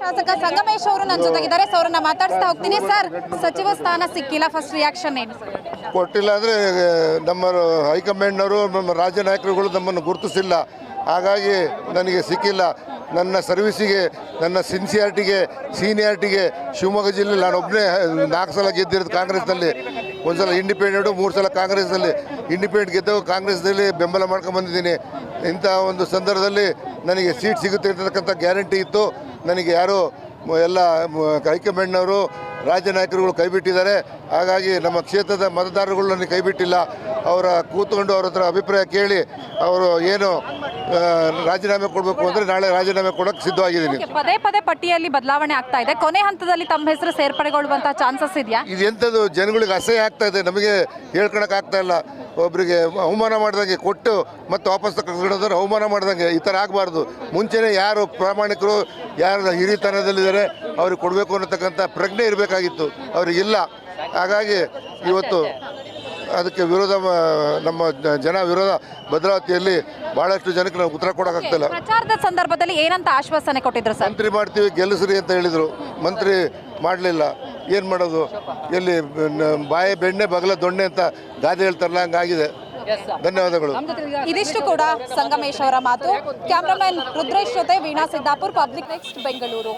ಶಾಸಕ ಸಂಗಮೇಶ್ ಅವರು ನನ್ನ ಜೊತೆಗಿದ್ದಾರೆ. ಸರ್ ಅವರನ್ನ ಮಾತಾಡ್ಸ್ತಾ ಹೋಗ್ತೀನಿ. ಸರ್, ಸಚಿವ ಸ್ಥಾನ ಸಿಕ್ಕಿಲ್ಲ, ಫಸ್ಟ್ ರಿಯಾಕ್ಷನ್ ಏನು? ಕೊಟ್ಟಿಲ್ಲ ಅಂದರೆ ನಮ್ಮ ಹೈಕಮಾಂಡ್ನವರು ನಮ್ಮ ರಾಜ್ಯ ನಾಯಕರುಗಳು ನಮ್ಮನ್ನು ಗುರುತಿಸಿಲ್ಲ, ಹಾಗಾಗಿ ನನಗೆ ಸಿಕ್ಕಿಲ್ಲ. ನನ್ನ ಸರ್ವಿಸಿಗೆ, ನನ್ನ ಸಿನ್ಸಿಯಾರಿಟಿಗೆ, ಸೀನಿಯಾರಿಟಿಗೆ ಶಿವಮೊಗ್ಗ ಜಿಲ್ಲೆ ನಾನೊಬ್ಬನೇ 4 ಸಲ ಗೆದ್ದಿರೋದು ಕಾಂಗ್ರೆಸ್ನಲ್ಲಿ. ಒಂದು ಸಲ ಇಂಡಿಪೆಂಡೆಂಟು, 3 ಸಲ ಕಾಂಗ್ರೆಸ್ನಲ್ಲಿ. ಇಂಡಿಪೆಂಡೆಂಟ್ ಗೆದ್ದಾಗ ಕಾಂಗ್ರೆಸ್ನಲ್ಲಿ ಬೆಂಬಲ ಮಾಡ್ಕೊಂಡು ಬಂದಿದ್ದೀನಿ. ಇಂಥ ಒಂದು ಸಂದರ್ಭದಲ್ಲಿ ನನಗೆ ಸೀಟ್ ಸಿಗುತ್ತೆ ಅಂತಕ್ಕಂಥ ಗ್ಯಾರಂಟಿ ಇತ್ತು. ನನಗೆ ಯಾರೋ ಎಲ್ಲ ಹೈಕಮಾಂಡ್ನವರು ರಾಜ್ಯ ನಾಯಕರುಗಳು ಕೈಬಿಟ್ಟಿದ್ದಾರೆ. ಹಾಗಾಗಿ ನಮ್ಮ ಕ್ಷೇತ್ರದ ಮತದಾರರುಗಳು ನನಗೆ ಕೈಬಿಟ್ಟಿಲ್ಲ. ಅವರ ಕೂತ್ಕೊಂಡು ಅವ್ರ ಹತ್ರ ಅಭಿಪ್ರಾಯ ಕೇಳಿ ಅವರು ಏನು ರಾಜೀನಾಮೆ ಕೊಡಬೇಕು ಅಂದರೆ ನಾಳೆ ರಾಜೀನಾಮೆ ಕೊಡೋಕ್ಕೆ ಸಿದ್ಧವಾಗಿದ್ದೀನಿ. ಪದೇ ಪದೇ ಪಟ್ಟಿಯಲ್ಲಿ ಬದಲಾವಣೆ ಆಗ್ತಾ ಇದೆ. ಕೊನೆ ಹಂತದಲ್ಲಿ ತಮ್ಮ ಹೆಸರು ಸೇರ್ಪಡೆಗೊಳ್ಳುವಂಥ ಚಾನ್ಸಸ್ ಇದೆಯಾ? ಇದು ಎಂಥದ್ದು, ಜನಗಳಿಗೆ ಅಸಹ್ಯ ಆಗ್ತಾ ಇದೆ. ನಮಗೆ ಹೇಳ್ಕೊಳಕ್ಕೆ ಆಗ್ತಾ ಇಲ್ಲ. ಒಬ್ಬರಿಗೆ ಅವಮಾನ ಮಾಡ್ದಂಗೆ ಕೊಟ್ಟು ಮತ್ತೆ ವಾಪಸ್ ತಗೊಂಡ್ರೆ ಅವಮಾನ ಮಾಡ್ದಂಗೆ ಈ ಥರ ಆಗಬಾರ್ದು. ಮುಂಚೆನೇ ಯಾರು ಪ್ರಾಮಾಣಿಕರು, ಯಾರು ಹಿರಿತನದಲ್ಲಿದ್ದಾರೆ ಅವ್ರಿಗೆ ಕೊಡಬೇಕು ಅನ್ನತಕ್ಕಂಥ ಪ್ರಜ್ಞೆ ಇರಬೇಕಾಗಿತ್ತು, ಅವರಿಗಿಲ್ಲ. ಹಾಗಾಗಿ ಇವತ್ತು ಅದಕ್ಕೆ ವಿರೋಧ, ನಮ್ಮ ಜನ ವಿರೋಧ ಭದ್ರಾವತಿಯಲ್ಲಿ ಭಾಳಷ್ಟು ಜನಕ್ಕೆ ನಾವು ಉತ್ತರ ಕೊಡೋಕ್ಕಾಗ್ತಿಲ್ಲ. ಪ್ರಚಾರದ ಸಂದರ್ಭದಲ್ಲಿ ಏನಂತ ಆಶ್ವಾಸನೆ ಕೊಟ್ಟಿದ್ರು ಸರ್? ಮಂತ್ರಿ ಮಾಡ್ತೀವಿ, ಗೆಲ್ಲಿಸ್ರಿ ಅಂತ ಹೇಳಿದರು. ಮಂತ್ರಿ ಮಾಡಲಿಲ್ಲ, ಏನು ಮಾಡೋದು? ಎಲ್ಲಿ ಬಾಯಿ ಬೆಣ್ಣೆ ಬಗಲ ದೊಣ್ಣೆ ಅಂತ ಗಾದೆ ಹೇಳ್ತಾರಲ್ಲ, ಹಂಗಾಗಿದೆ. ಧನ್ಯವಾದಗಳು. ಇದಿಷ್ಟು ಕೂಡ ಸಂಗಮೇಶ್ ಅವರ ಮಾತು. ಕ್ಯಾಮ್ರಾಮನ್ ರುದ್ರೇಶ್ ಜೊತೆ ವೀಣಾ ಸಿದ್ದಾಪುರ್, ಪಬ್ಲಿಕ್ ನೆಕ್ಸ್ಟ್, ಬೆಂಗಳೂರು.